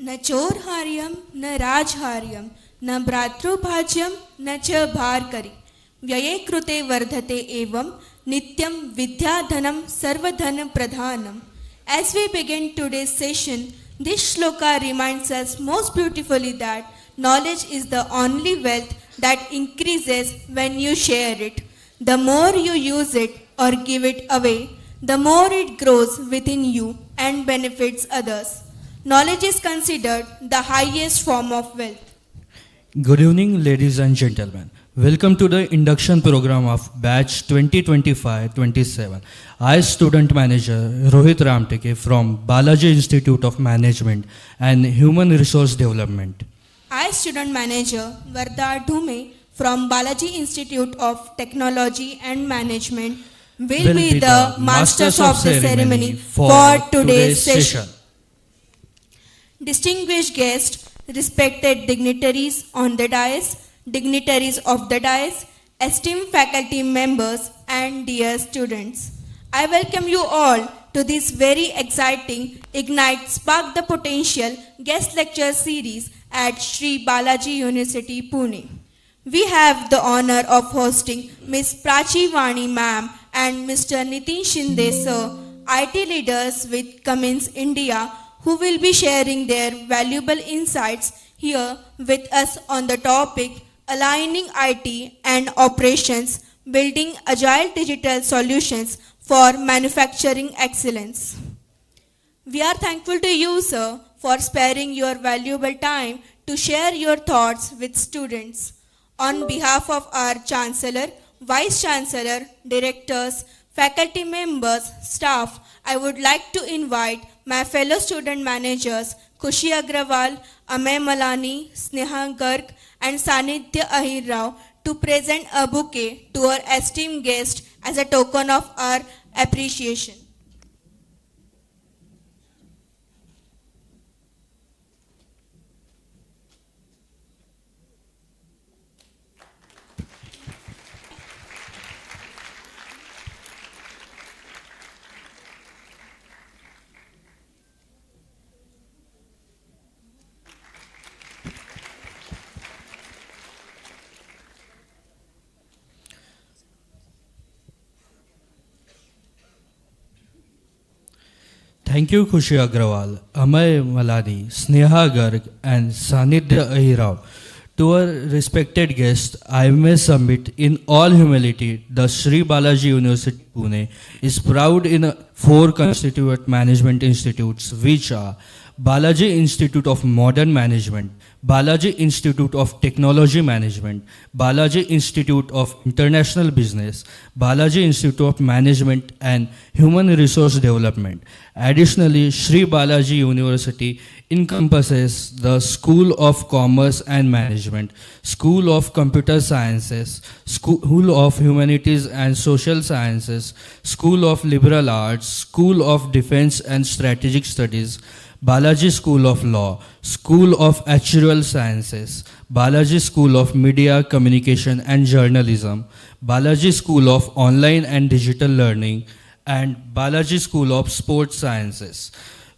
न चोरहार्यं न राजहार्यं न भ्रातृभाज्यं न च भारकरी व्यये कृते वर्धते एवं नित्यं विद्याधनं सर्वधन प्रधानम. As we begin today's session, this shloka reminds us most beautifully that knowledge is the only wealth that increases when you share it. The more you use it or give it away, the more it grows within you and benefits others. Knowledge is considered the highest form of wealth. Good evening, ladies and gentlemen. Welcome to the induction program of batch 2025-27. I, student manager Rohit Ramteke from Balaji Institute of Management and Human Resource Development. I, student manager Varda Dhume from Balaji Institute of Technology and Management, will be the masters of the ceremony for today's session. Distinguished guests, respected dignitaries on the dais, dignitaries of the dais, esteemed faculty members and dear students. I welcome you all to this very exciting Ignite Spark the Potential guest lecture series at Sri Balaji University, Pune. We have the honor of hosting Ms.Prachi Wani ma'am and Mr. Nitin Shinde sir, IT leaders with Cummins India, who will be sharing their valuable insights here with us on the topic aligning IT and operations, building agile digital solutions for manufacturing excellence. We are thankful to you, sir, for sparing your valuable time to share your thoughts with students. On behalf of our Chancellor, Vice Chancellor, Directors, faculty members, staff, I would like to invite my fellow student managers Khushi Agrawal, Amay Malani, Sneha Garg and Sanidhya Ahir Rao to present a bouquet to our esteemed guest as a token of our appreciation. Thank you, Khushi Agrawal, Amay Malani, Sneha Garg, and Sanidhya Ahirao. To our respected guests, I may submit in all humility the Sri Balaji University Pune is proud in four constituent management institutes, which are Balaji Institute of Modern Management, Balaji Institute of Technology Management, Balaji Institute of International Business, Balaji Institute of Management and Human Resource Development. Additionally, Sri Balaji University encompasses the School of Commerce and Management, School of Computer Sciences, School of Humanities and Social Sciences, School of Liberal Arts, School of Defense and Strategic Studies, Balaji School of Law, School of Actuarial Sciences, Balaji School of Media, Communication and Journalism, Balaji School of Online and Digital Learning, and Balaji School of Sports Sciences.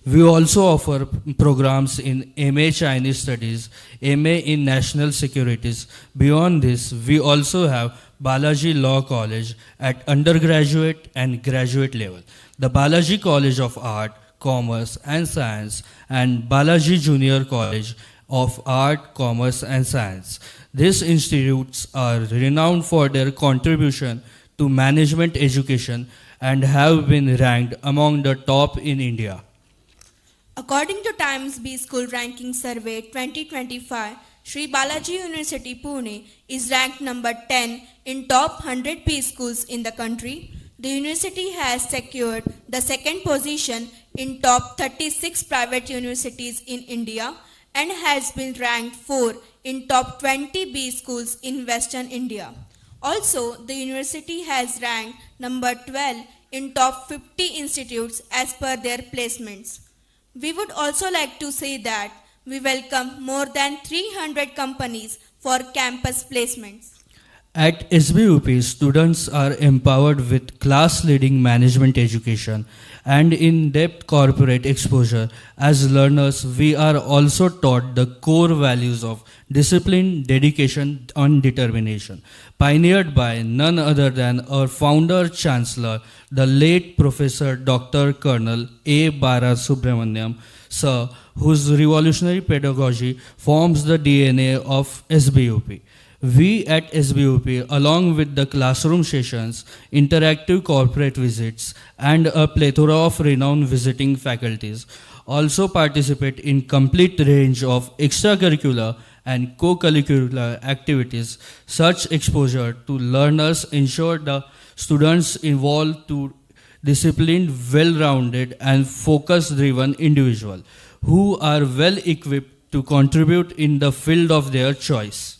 We also offer programs in MA Chinese Studies, MA in National Securities. Beyond this, we also have Balaji Law College at undergraduate and graduate level, the Balaji College of Art, Commerce and Science, and Balaji Junior College of Art, Commerce and Science. These institutes are renowned for their contribution to management education and have been ranked among the top in India. According to Times B School Ranking Survey 2025, Sri Balaji University Pune is ranked number 10 in top 100 P schools in the country. The university has secured the second position in top 36 private universities in India and has been ranked 4 in top 20 B schools in Western India. Also, the university has ranked number 12 in top 50 institutes as per their placements. We would also like to say that we welcome more than 300 companies for campus placements. At SBUP, students are empowered with class leading management education and in depth corporate exposure. As learners, we are also taught the core values of discipline, dedication, and determination, pioneered by none other than our founder chancellor, the late Professor Dr. Colonel A. Bara Subramaniam, sir, whose revolutionary pedagogy forms the DNA of SBUP. We at SBUP, along with the classroom sessions, interactive corporate visits, and a plethora of renowned visiting faculties, also participate in complete range of extracurricular and co-curricular activities. Such exposure to learners ensure the students evolve to disciplined, well-rounded, and focus-driven individual who are well equipped to contribute in the field of their choice.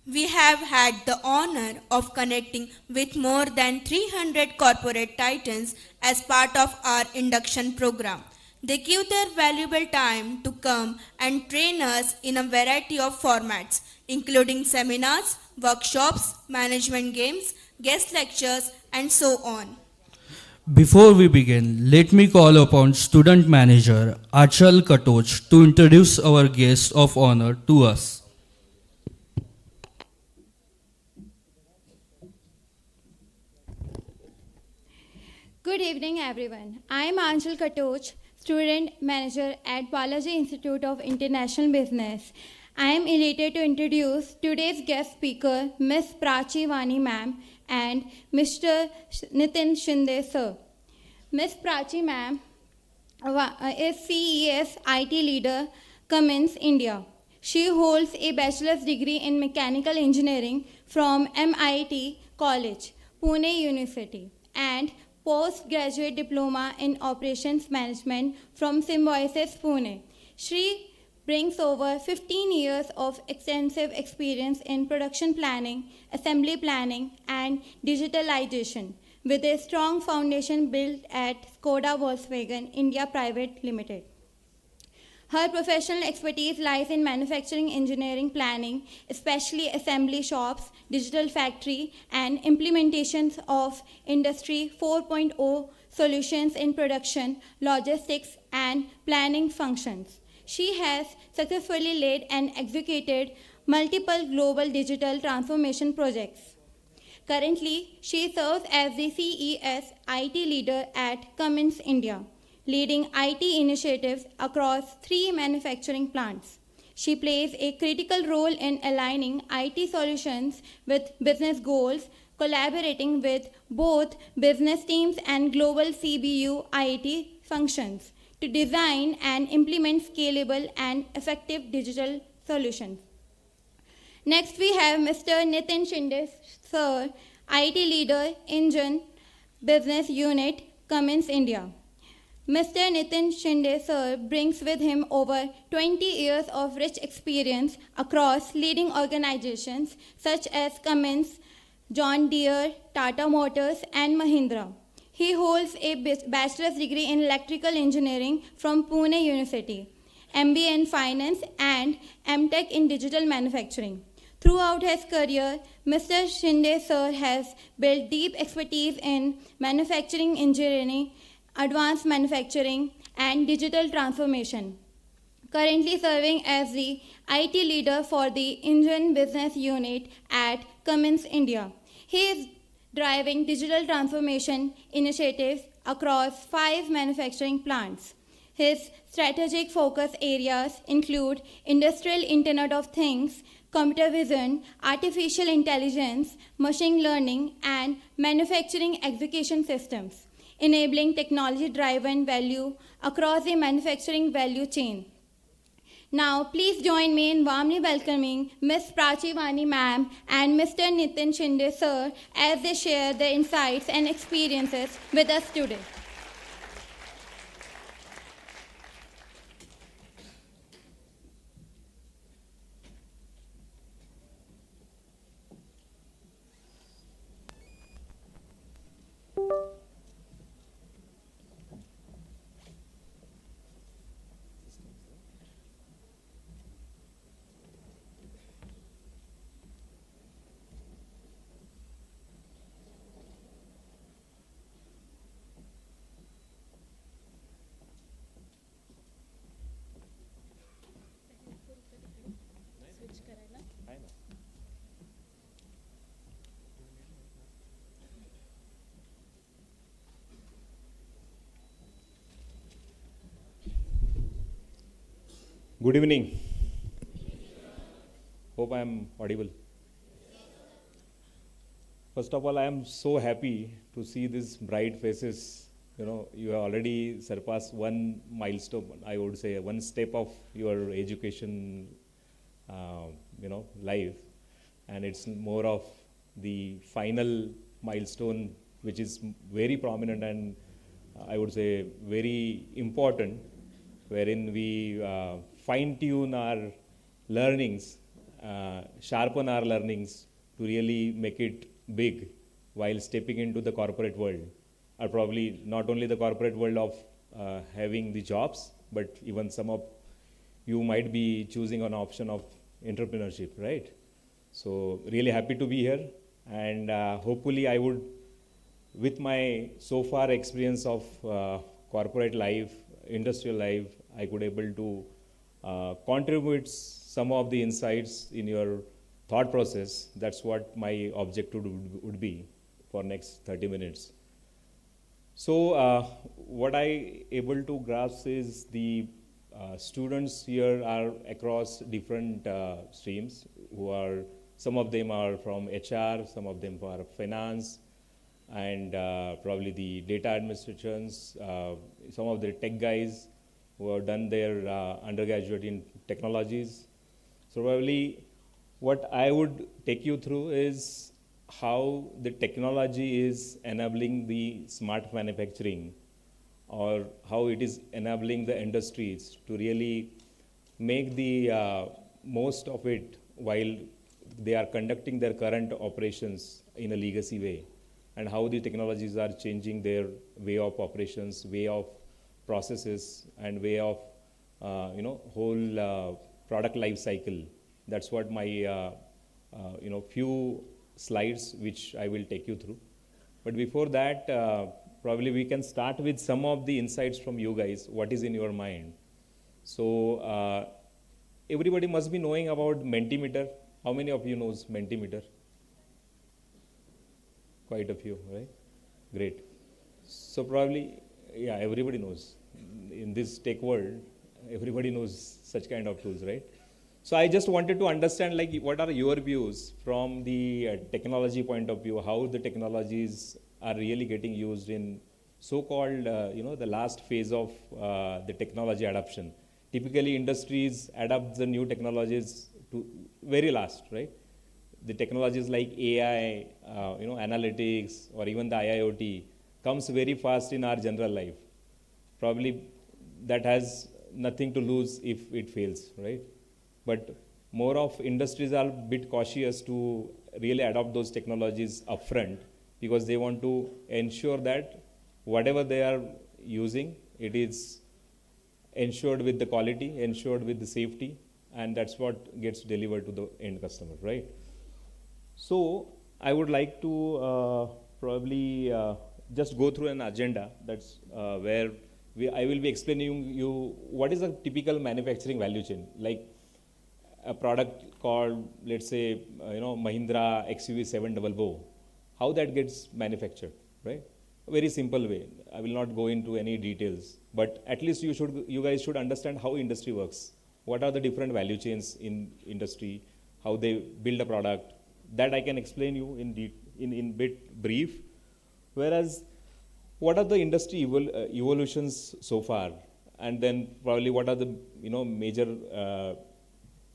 We have had the honor of connecting with more than 300 corporate titans as part of our induction program. They give their valuable time to come and train us in a variety of formats, including seminars, workshops, management games, guest lectures, and so on. Before we begin, let me call upon Student Manager Achal Katoch to introduce our guest of honor to us. Good evening, everyone. I am Anshul Katoch, Student Manager at Balaji Institute of International Business. I am elated to introduce today's guest speaker, Ms.Prachi Wani ma'am and Mr. Nitin Shinde sir. Ms. Prachi ma'am is CES IT leader, Cummins, India. She holds a bachelor's degree in mechanical engineering from MIT College, Pune University, and postgraduate diploma in operations management from Symbiosis Pune. She brings over 15 years of extensive experience in production planning, assembly planning, and digitalization, with a strong foundation built at Skoda Volkswagen India Private Limited. Her professional expertise lies in manufacturing engineering planning, especially assembly shops, digital factory, and implementations of Industry 4.0 solutions in production, logistics, and planning functions. She has successfully led and executed multiple global digital transformation projects. Currently, she serves as the CES IT leader at Cummins India, leading IT initiatives across 3 manufacturing plants. She plays a critical role in aligning IT solutions with business goals, collaborating with both business teams and global CBU IT functions to design and implement scalable and effective digital solutions. Next, we have Mr. Nitin Shinde, sir, IT leader, Engine Business Unit, Cummins, India. Mr. Nitin Shinde, sir, brings with him over 20 years of rich experience across leading organizations such as Cummins, John Deere, Tata Motors, and Mahindra. He holds a bachelor's degree in electrical engineering from Pune University, MBA in finance, and MTech in digital manufacturing. Throughout his career, Mr. Shinde sir has built deep expertise in manufacturing engineering, advanced manufacturing, and digital transformation. Currently serving as the IT leader for the Engine Business Unit at Cummins India. He is driving digital transformation initiatives across 5 manufacturing plants. His strategic focus areas include Industrial Internet of Things, computer vision, artificial intelligence, machine learning, and manufacturing execution systems, enabling technology-driven value across the manufacturing value chain. Now, please join me in warmly welcoming Ms.Prachi Wani ma'am and Mr. Nitin Shinde sir as they share their insights and experiences with us today. Good evening. Hope I am audible. First of all, I am so happy to see these bright faces. You have already surpassed one milestone, I would say, one step of your education, life. And it's more of the final milestone, which is very prominent and I would say very important, wherein we fine tune our learnings, sharpen our learnings to really make it big while stepping into the corporate world, or probably not only the corporate world of having the jobs, but even some of you might be choosing an option of entrepreneurship, right? So really happy to be here, and hopefully I would, with my so far experience of corporate life, industrial life, I could able to contribute some of the insights in your thought process. That's what my objective would be for next 30 minutes. So what I able to grasp is the students here are across different streams who are, some of them are from HR, some of them are finance, and probably the data administrations, some of the tech guys who have done their undergraduate in technologies. So probably what I would take you through is how the technology is enabling the smart manufacturing, or how it is enabling the industries to really make the most of it while they are conducting their current operations in a legacy way, and how the technologies are changing their way of operations, way of processes, and way of whole product life cycle. That's what my few slides which I will take you through. But before that, probably we can start with some of the insights from you guys. What is in your mind? So everybody must be knowing about Mentimeter. How many of you knows Mentimeter? Quite a few, right? Great. So probably, yeah, everybody knows. In this tech world, everybody knows such kind of tools, right? So I just wanted to understand, like, what are your views from the technology point of view, how the technologies are really getting used in so-called, the last phase of the technology adoption. Typically, industries adopt the new technologies to very last, right? The technologies like AI, analytics, or even the IIoT comes very fast in our general life. Probably that has nothing to lose if it fails, right? But more of industries are a bit cautious to really adopt those technologies upfront, because they want to ensure that whatever they are using, it is ensured with the quality, ensured with the safety, and that's what gets delivered to the end customer, right? So I would like to probably just go through an agenda. That's where I will be explaining you what is a typical manufacturing value chain. Like a product called, let's say, Mahindra XUV700, how that gets manufactured, right? A very simple way. I will not go into any details, but at least you guys should understand how industry works. What are the different value chains in industry? How they build a product? That I can explain you in bit brief. Whereas, what are the industry evolutions so far, and then probably what are the major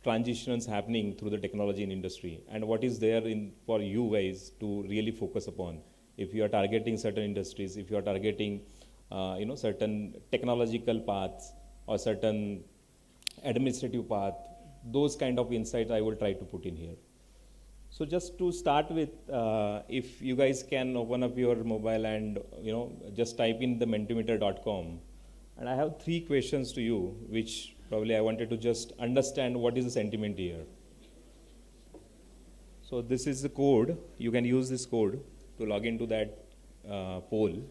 transitions happening through the technology in industry, and what is there in for you guys to really focus upon if you are targeting certain industries, if you are targeting certain technological paths or certain administrative path. Those kind of insights I will try to put in here. So just to start with, if you guys can open up your mobile and just type in the mentimeter.com, and I have 3 questions to you, which probably I wanted to just understand what is the sentiment here. So this is the code. You can use this code to log into that poll.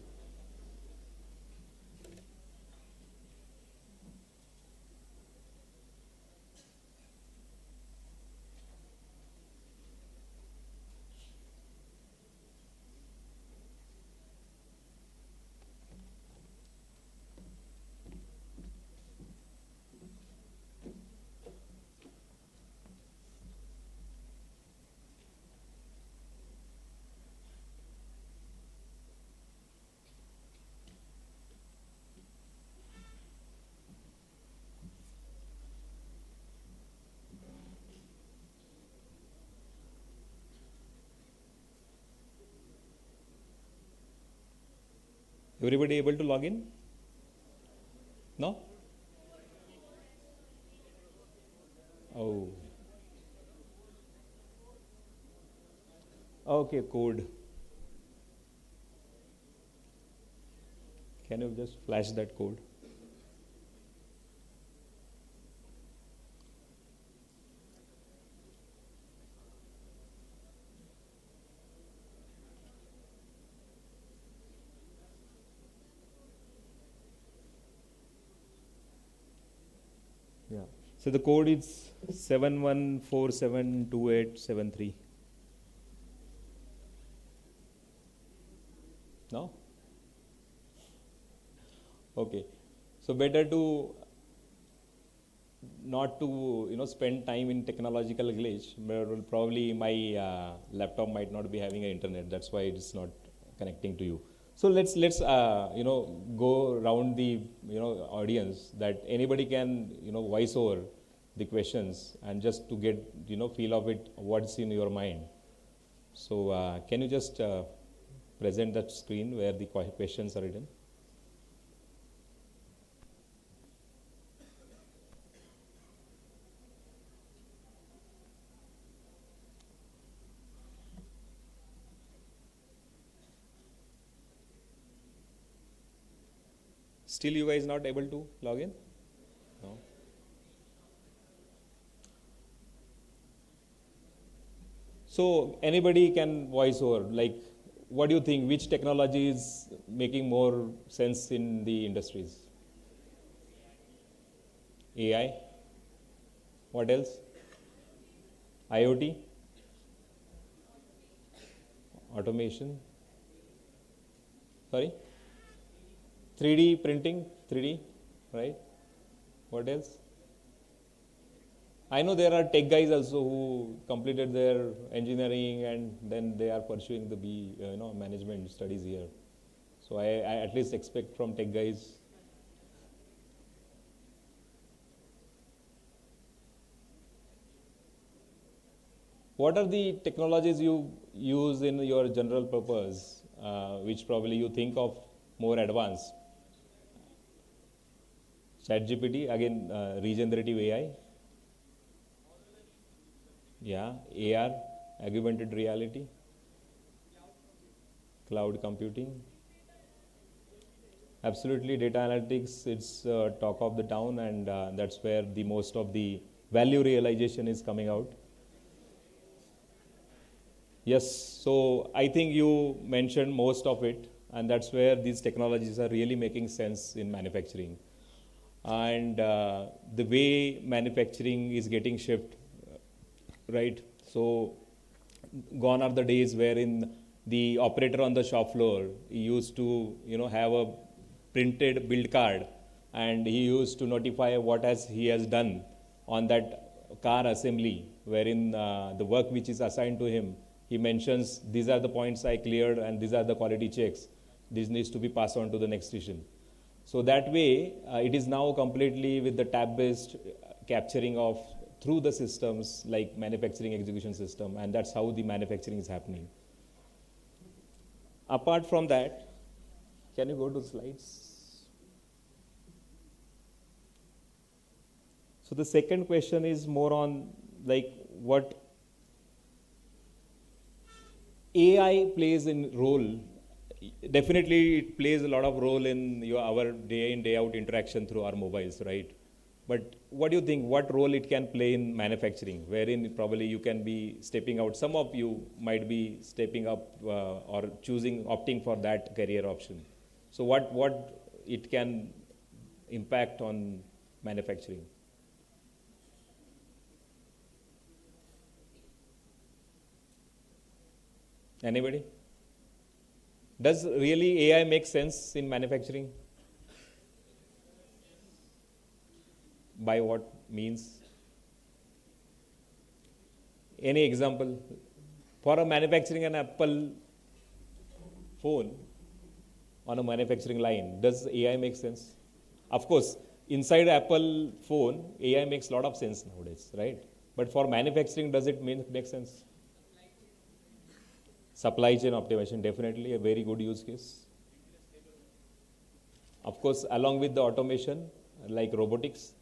Everybody able to log in? No? Oh. Okay, code. Can you just flash that code? Yeah. So the code is 71472873. No? Okay. So better to not to spend time in technological glitch, but probably my laptop might not be having an internet. That's why it's not connecting to you. So let's go around the audience, that anybody can voice over the questions, and just to get feel of it, what's in your mind. So can you just present that screen where the questions are written? Still you guys not able to log in? No. So anybody can voice over, like, what do you think, which technology is making more sense in the industries? AI? What else? IoT? Automation? Sorry? 3D printing, 3D, right? What else? I know there are tech guys also who completed their engineering and then they are pursuing the management studies here. So I at least expect from tech guys. What are the technologies you use in your general purpose, which probably you think of more advanced? ChatGPT, again, regenerative AI. Yeah, AR, augmented reality, cloud computing. Absolutely, data analytics, it's talk of the town, and that's where the most of the value realization is coming out. Yes, so I think you mentioned most of it, and that's where these technologies are really making sense in manufacturing. And the way manufacturing is getting shifted, right? So gone are the days wherein the operator on the shop floor, he used to have a printed build card, and he used to notify what he has done on that car assembly, wherein the work which is assigned to him, he mentions these are the points I cleared and these are the quality checks. This needs to be passed on to the next station. So that way, it is now completely with the tab-based capturing of through the systems like manufacturing execution system, and that's how the manufacturing is happening. Apart from that, can you go to slides? So the second question is more on like what AI plays in role. Definitely it plays a lot of role in our day in, day out interaction through our mobiles, right? But what do you think, what role it can play in manufacturing, wherein probably you can be stepping out, some of you might be stepping up or opting for that career option. So what it can impact on manufacturing? Anybody? Does really AI make sense in manufacturing? By what means? Any example? For a manufacturing an Apple phone on a manufacturing line, does AI make sense? Of course, inside Apple phone, AI makes a lot of sense nowadays, right? But for manufacturing, does it make sense? Supply chain optimization, definitely a very good use case. of course, along with the automation, like robotics,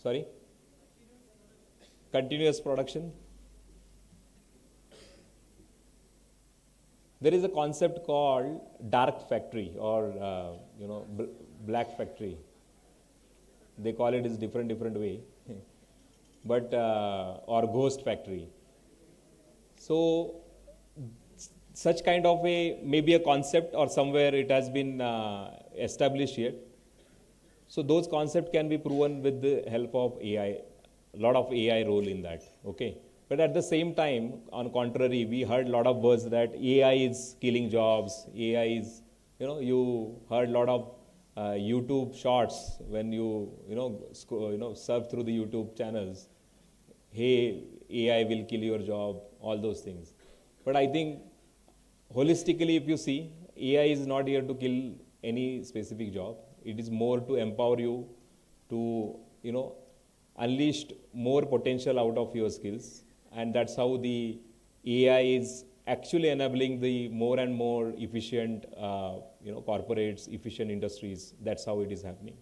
sorry, continuous production. There is a concept called dark factory or black factory. They call it is different way, but or ghost factory. So such kind of a maybe a concept or somewhere it has been established yet. So those concepts can be proven with the help of AI. A lot of AI role in that. Okay. But at the same time, on contrary, we heard a lot of words that AI is killing jobs. AI is, you heard a lot of YouTube shorts when you surf through the YouTube channels. Hey, AI will kill your job. All those things. But I think holistically, if you see, AI is not here to kill any specific job. It is more to empower you to, unleash more potential out of your skills. And that's how the AI is actually enabling the more and more efficient, corporates, efficient industries. That's how it is happening.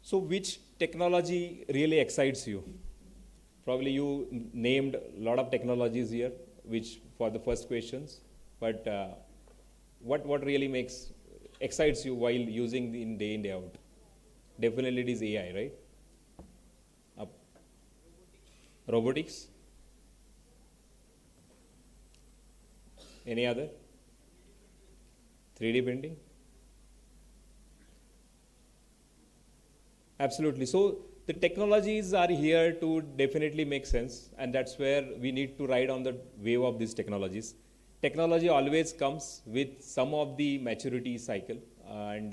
So which technology really excites you? Probably you named a lot of technologies here, which for the first questions, but what really excites you while using in day in, day out? Definitely it is AI, right? Robotics? Any other? 3D printing? Absolutely. So the technologies are here to definitely make sense, and that's where we need to ride on the wave of these technologies. Technology always comes with some of the maturity cycle, and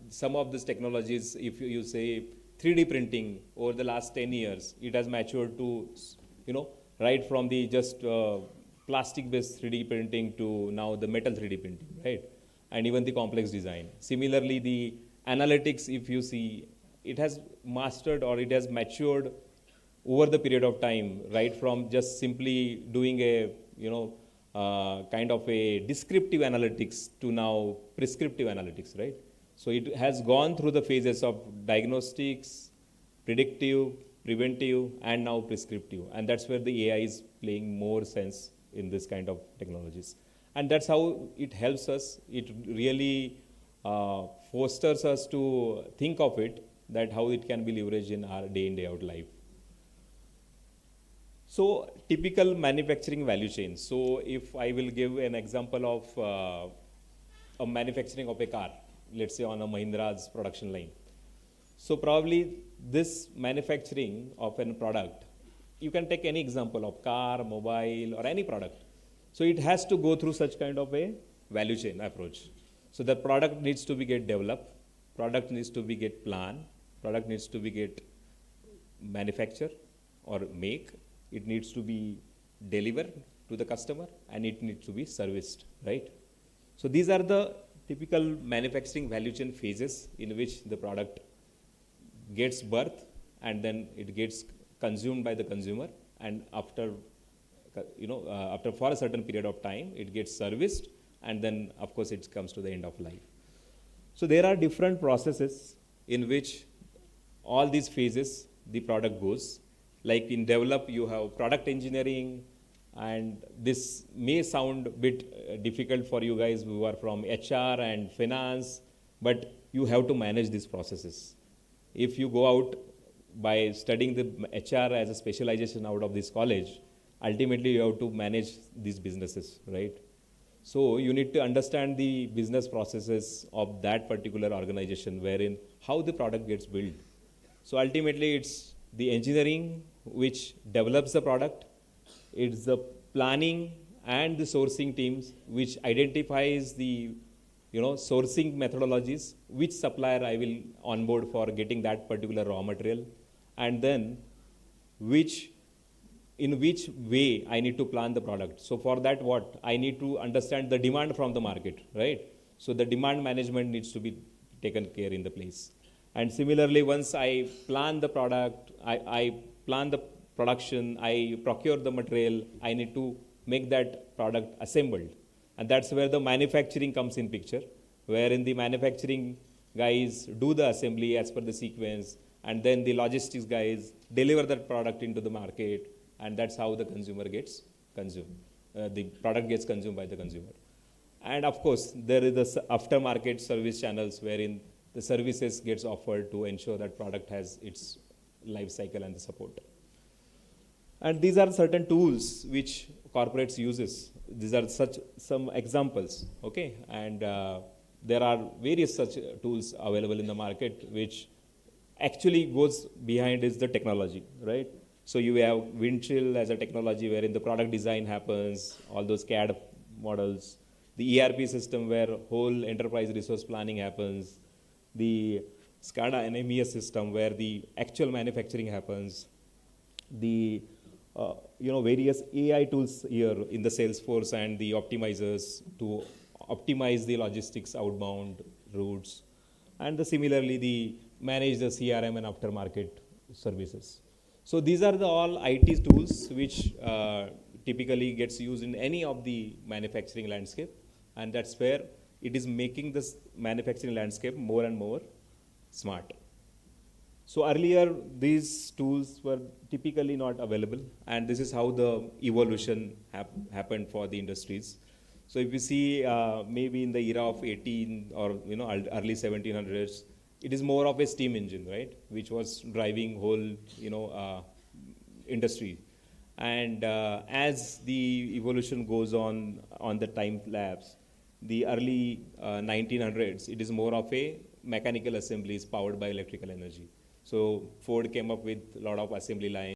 some of these technologies, if you say 3D printing over the last 10 years, it has matured to, right from the just plastic-based 3D printing to now the metal 3D printing, right? And even the complex design. Similarly, the analytics, if you see, it has mastered or it has matured over the period of time, right from just simply doing a, kind of a descriptive analytics to now prescriptive analytics, right? So it has gone through the phases of diagnostics, predictive, preventive, and now prescriptive. And that's where the AI is playing more sense in this kind of technologies. And that's how it helps us. It really fosters us to think of it, that how it can be leveraged in our day in, day out life. So typical manufacturing value chain. So if I will give an example of a manufacturing of a car, let's say on a Mahindra's production line. So probably this manufacturing of a product, you can take any example of car, mobile, or any product. So it has to go through such kind of a value chain approach. So the product needs to be get developed, product needs to be get planned, product needs to be get manufactured or make, it needs to be delivered to the customer, and it needs to be serviced, right? So these are the typical manufacturing value chain phases in which the product gets birth and then it gets consumed by the consumer, and after for a certain period of time it gets serviced, and then of course it comes to the end of life. So there are different processes in which all these phases the product goes. Like in develop you have product engineering, and this may sound a bit difficult for you guys who are from HR and finance, but you have to manage these processes. If you go out by studying the HR as a specialization out of this college, ultimately you have to manage these businesses, right? So you need to understand the business processes of that particular organization, wherein how the product gets built. So ultimately it's the engineering which develops the product, it's the planning and the sourcing teams which identifies the sourcing methodologies, which supplier I will onboard for getting that particular raw material, and then in which way I need to plan the product. So for that, what I need to understand the demand from the market, right? So the demand management needs to be taken care in the place. And similarly, once I plan the product, I plan the production, I procure the material, I need to make that product assembled. And that's where the manufacturing comes in picture, wherein the manufacturing guys do the assembly as per the sequence, and then the logistics guys deliver that product into the market, and that's how the consumer gets consumed. The product gets consumed by the consumer. And of course, there is the aftermarket service channels wherein the services gets offered to ensure that product has its life cycle and the support. And these are certain tools which corporates uses. These are such some examples, okay? And there are various such tools available in the market which actually goes behind is the technology, right? So you have Windchill as a technology wherein the product design happens, all those CAD models, the ERP system where whole enterprise resource planning happens, the SCADA and MES system where the actual manufacturing happens, the various AI tools here in the Salesforce and the optimizers to optimize the logistics outbound routes, and similarly the manage the CRM and aftermarket services. So these are the all IT tools which typically gets used in any of the manufacturing landscape, and that's where it is making this manufacturing landscape more and more smart. So earlier, these tools were typically not available, and this is how the evolution happened for the industries. So if you see, maybe in the era of 18 or early 1700s, it is more of a steam engine, right, which was driving whole industry. And as the evolution goes on the time lapse, the early 1900s, it is more of a mechanical assemblies powered by electrical energy. So Ford came up with a lot of assembly lines.